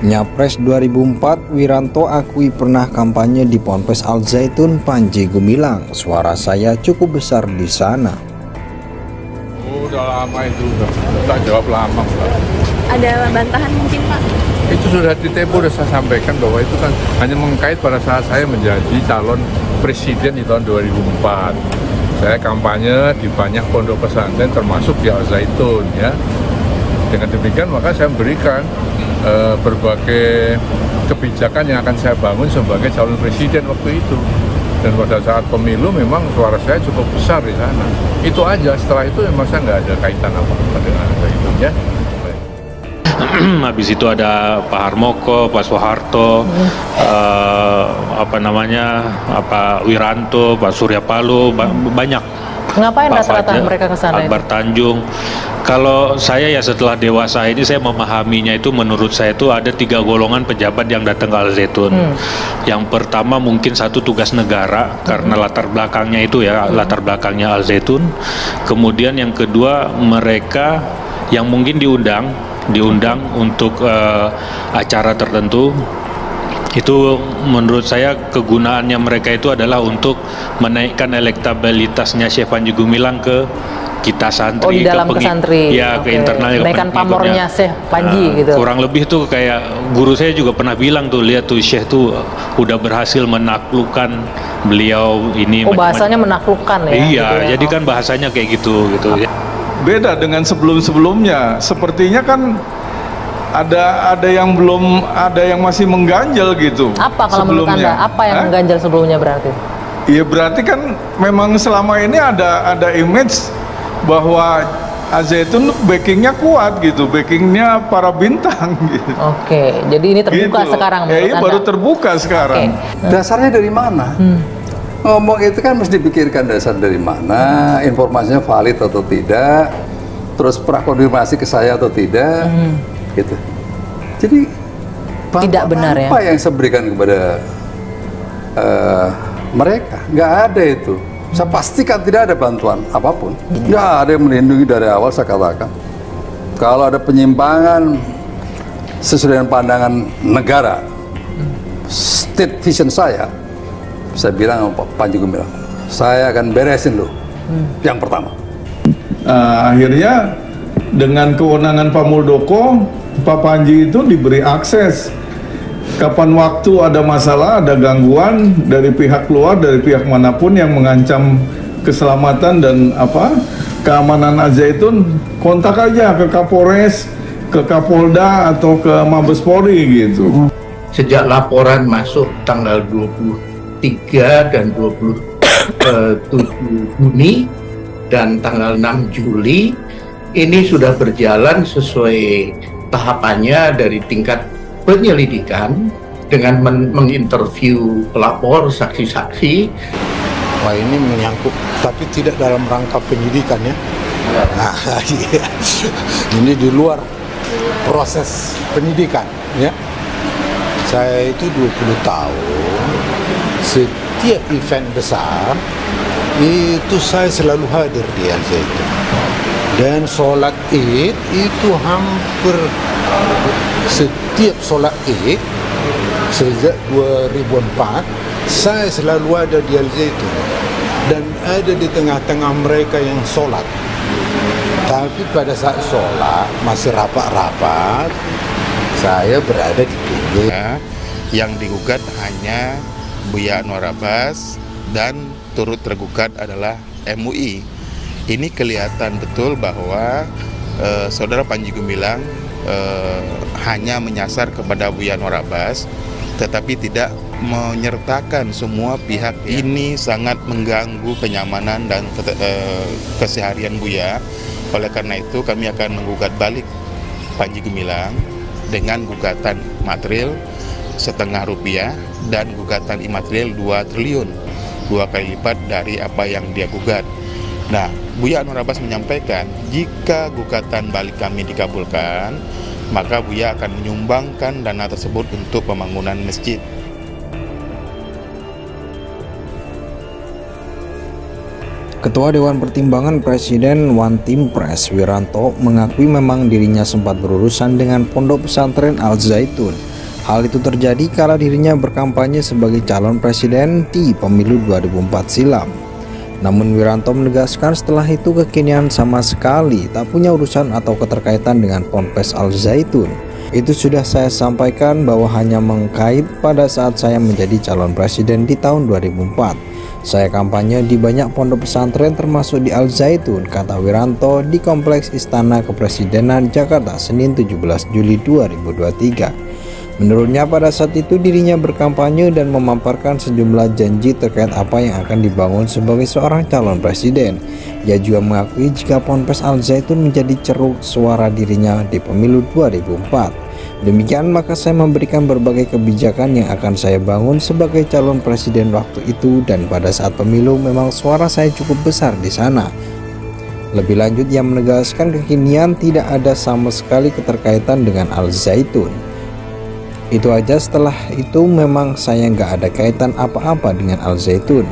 Nyapres 2004, Wiranto akui pernah kampanye di Ponpes Al Zaitun Panji Gumilang. Suara saya cukup besar di sana. Udah lama itu, udah jawab lama. Ada bantahan mungkin Pak? Itu sudah di Tempo, sudah saya sampaikan bahwa itu kan hanya mengkait pada saat saya menjadi calon presiden di tahun 2004. Saya kampanye di banyak pondok pesantren termasuk di Al Zaitun ya. Dengan demikian maka saya memberikan berbagai kebijakan yang akan saya bangun sebagai calon presiden waktu itu. Dan pada saat pemilu memang suara saya cukup besar di sana. Itu aja, setelah itu memang saya nggak ada kaitan apa-apa dengan itu ya. Habis itu ada Pak Harmoko, Pak Soeharto, Wiranto, Pak Surya Paloh, banyak. Ngapain rata-rata mereka ke sana? Akbar Tanjung. Kalau saya ya setelah dewasa ini saya memahaminya itu, menurut saya itu ada 3 golongan pejabat yang datang ke Al Zaitun. Yang pertama mungkin satu tugas negara karena latar belakangnya itu ya, latar belakangnya Al Zaitun. Kemudian yang kedua mereka yang mungkin diundang untuk acara tertentu. Itu menurut saya kegunaannya mereka itu adalah untuk menaikkan elektabilitasnya Syekh Panji Gumilang ke kita santri, di dalam ke santri, ya ke internalnya, menaikkan pamornya Syekh Panji gitu. Kurang lebih tuh kayak guru saya juga pernah bilang tuh, lihat tuh Syekh tuh udah berhasil menaklukkan beliau ini. Bahasanya menaklukkan ya. Iya, gitu ya. jadi kan bahasanya kayak gitu ya. Beda dengan sebelum-sebelumnya. Sepertinya kan ada yang belum, ada yang masih mengganjal gitu. Apa kalau menurut Anda? Apa yang mengganjal sebelumnya berarti? Iya berarti kan memang selama ini ada image bahwa Al Zaitun backingnya kuat gitu, backingnya para bintang gitu. Oke, jadi ini terbuka gitu sekarang menurut Anda? Baru terbuka sekarang. Dasarnya dari mana? Ngomong itu kan mesti dipikirkan dasar dari mana, informasinya valid atau tidak, terus pernah konfirmasi ke saya atau tidak, gitu. Jadi tidak benar ya? Apa yang saya berikan kepada mereka? Nggak ada itu. Saya pastikan tidak ada bantuan apapun. Nggak ada yang melindungi dari awal, saya katakan. Kalau ada penyimpangan sesuai dengan pandangan negara, state vision saya bilang sama Pak Panji Gumilang, saya akan beresin lo. Yang pertama. Akhirnya dengan kewenangan Pak Muldoko, Pak Panji itu diberi akses. Kapan waktu ada masalah, ada gangguan dari pihak luar, dari pihak manapun yang mengancam keselamatan dan keamanan Al Zaitun, kontak aja ke Kapolres, ke Kapolda atau ke Mabes Polri gitu. Sejak laporan masuk tanggal 23 dan 27 Juni dan tanggal 6 Juli, ini sudah berjalan sesuai tahapannya dari tingkat penyelidikan dengan menginterview pelapor, saksi-saksi. Wah, ini menyangkut, tapi tidak dalam rangka penyidikan ya. Nah, iya. Ini di luar proses penyidikan ya. Saya itu 20 tahun, setiap event besar itu saya selalu hadir di Al Zaitun. Dan sholat Id itu hampir setiap sholat Id sejak 2004 saya selalu ada di Al Zaitun dan ada di tengah-tengah mereka yang sholat. Tapi pada saat sholat masih rapat-rapat, saya berada di pinggir. Yang digugat hanya Buya Anwar Abbas dan turut tergugat adalah MUI. Ini kelihatan betul bahwa saudara Panji Gumilang hanya menyasar kepada Buya Anwar Abbas, tetapi tidak menyertakan semua pihak. Ini sangat mengganggu kenyamanan dan keseharian Buya. Oleh karena itu kami akan menggugat balik Panji Gumilang dengan gugatan material Rp0,5 dan gugatan imaterial 2 triliun, 2 kali lipat dari apa yang dia gugat. Nah, Buya Anwar Abbas menyampaikan jika gugatan balik kami dikabulkan, maka Buya akan menyumbangkan dana tersebut untuk pembangunan masjid. Ketua Dewan Pertimbangan Presiden One Team Press Wiranto mengakui memang dirinya sempat berurusan dengan Pondok Pesantren Al Zaitun. Hal itu terjadi kala dirinya berkampanye sebagai calon presiden di pemilu 2004 silam. Namun Wiranto menegaskan setelah itu kekinian sama sekali tak punya urusan atau keterkaitan dengan Ponpes Al Zaitun. Itu sudah saya sampaikan bahwa hanya mengkait pada saat saya menjadi calon presiden di tahun 2004. Saya kampanye di banyak pondok pesantren termasuk di Al Zaitun, kata Wiranto di Kompleks Istana Kepresidenan Jakarta Senin 17 Juli 2023. Menurutnya pada saat itu dirinya berkampanye dan memaparkan sejumlah janji terkait apa yang akan dibangun sebagai seorang calon presiden. Ia juga mengakui jika Ponpes Al Zaitun menjadi ceruk suara dirinya di pemilu 2004. Demikian maka saya memberikan berbagai kebijakan yang akan saya bangun sebagai calon presiden waktu itu, dan pada saat pemilu memang suara saya cukup besar di sana. Lebih lanjut ia menegaskan kekinian tidak ada sama sekali keterkaitan dengan Al Zaitun. Itu aja, setelah itu memang saya nggak ada kaitan apa-apa dengan Al Zaitun.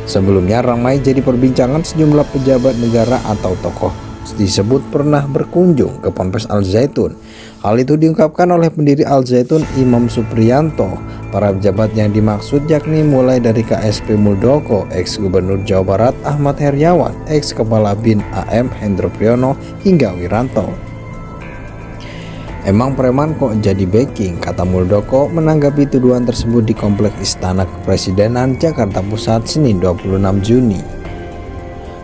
Sebelumnya ramai jadi perbincangan sejumlah pejabat negara atau tokoh disebut pernah berkunjung ke Ponpes Al Zaitun. Hal itu diungkapkan oleh pendiri Al Zaitun Imam Supriyanto. Para pejabat yang dimaksud yakni mulai dari KSP Muldoko, ex-gubernur Jawa Barat Ahmad Heriawan, ex-kepala BIN AM Hendro Priyono, hingga Wiranto. Emang preman kok jadi backing, kata Muldoko menanggapi tuduhan tersebut di Kompleks Istana Kepresidenan Jakarta Pusat Senin 26 Juni.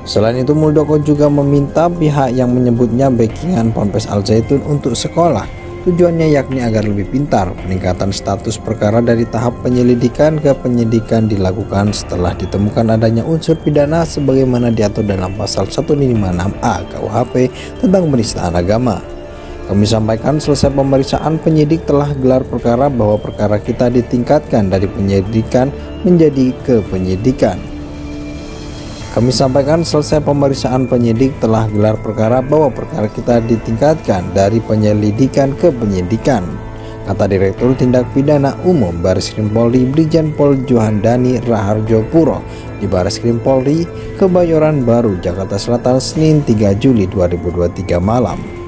Selain itu Muldoko juga meminta pihak yang menyebutnya backingan Ponpes Al Zaitun untuk sekolah. Tujuannya yakni agar lebih pintar. Peningkatan status perkara dari tahap penyelidikan ke penyidikan dilakukan setelah ditemukan adanya unsur pidana sebagaimana diatur dalam pasal 156A KUHP tentang penistaan agama. Kami sampaikan selesai pemeriksaan, penyidik telah gelar perkara bahwa perkara kita ditingkatkan dari penyelidikan menjadi ke penyidikan. Kami sampaikan selesai pemeriksaan, penyidik telah gelar perkara bahwa perkara kita ditingkatkan dari penyelidikan ke penyidikan, kata Direktur Tindak Pidana Umum Bareskrim Polri Brigjen Pol Johandani Raharjo Puro di Bareskrim Polri Kebayoran Baru, Jakarta Selatan Senin 3 Juli 2023 malam.